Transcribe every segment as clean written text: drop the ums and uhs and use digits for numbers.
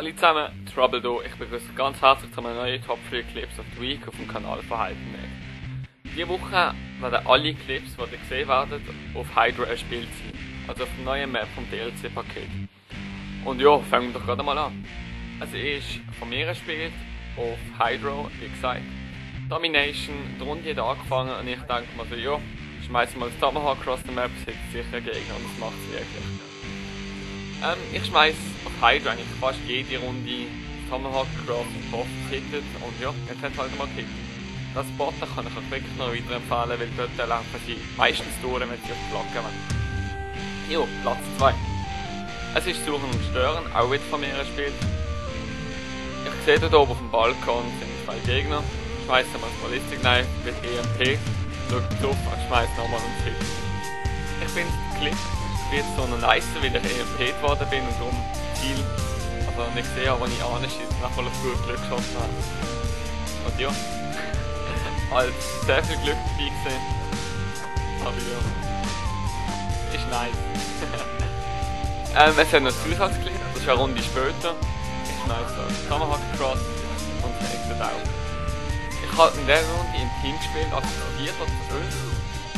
alle zusammen, Trouble hier. Ich begrüße ganz herzlich zu einem neuen Top 3 Clips of the Week auf dem Kanal von Hypernet. Diese Woche werden alle Clips, die ihr gesehen werdet, auf Hydro erspielt sein, also auf der neuen Map vom DLC-Paket. Und ja, fangen wir doch gerade mal an. Es ist von mir gespielt auf Hydro, wie gesagt. Domination, die Runde hat angefangen und ich denke mir so, ja, schmeißen mal das Tomahawk across the map, sitzt sicher ein Gegner und das macht es wirklich. Ich schmeiß auf Hydro eigentlich fast jede Runde Tomahawk across und hoffe es hittet und ja, jetzt hat es halt mal gehittet. Das Botten kann ich euch wirklich noch weiterempfehlen, weil dort laufen sie meistens durch, wenn sie auf die Flagge wollen. Jo, Platz 2. Es ist Suchen und Stören, auch wieder von mir gespielt. Ich sehe dort oben auf dem Balkon sind zwei Gegner. Ich schmeiße mal das Ballistic Knife mit EMP, schaue auf und schmeiße nochmal ins Hit. Ich finde der Clip wird so noch nicer, weil ich EMP'd worden bin und darum Ziel, also nicht gesehen habe, wo ich anschieße, nachher auf gut Glück geschossen habe. Und ja, halt sehr viel Glück dabei gewesen. Aber ja, ist nice. Es hat noch Zusatzclip, das ist eine Runde später. Ich schmeiße so Tomahawk across und es exit auch. Ich habe in dieser Runde im Team gespielt, also zu 4 oder zu 5.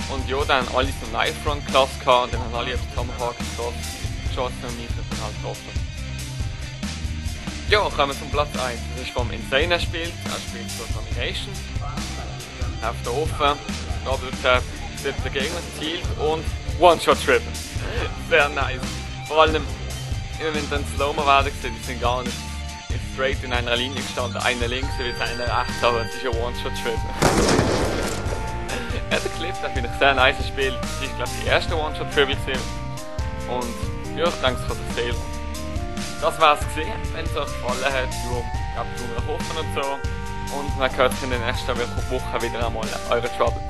Und ja, dann alle so eine Live-Front-Klasse gehabt und dann haben alle auf Tomahawk across geschossen und mich dann halt getroffen. Ja, kommen wir zum Platz 1. Das ist vom Insane gespielt, er spielt so Domination. Läuft da offen, Double-Tap, sitzt der Gegner, zielt und One-Shot-Triple. Sehr nice. Vor allem, wenn dann Slow-Mo werden gesehen, die sind gar nicht straight in einer Linie gestanden, einer links und einer rechts, aber es ist ja One-Shot-Triple. Ja, der Clip, den finde ich sehr nice Spiel. Das ist, glaube ich, die erste One-Shot-Triple gewesen. Und ja, ich denke, es kann sich sehen. Das war's gewesen. Wenn es euch gefallen hat, ja, gebt mir einen Hoffen und so. Und man hört sich in der nächsten Woche wieder einmal. Eure Trouble.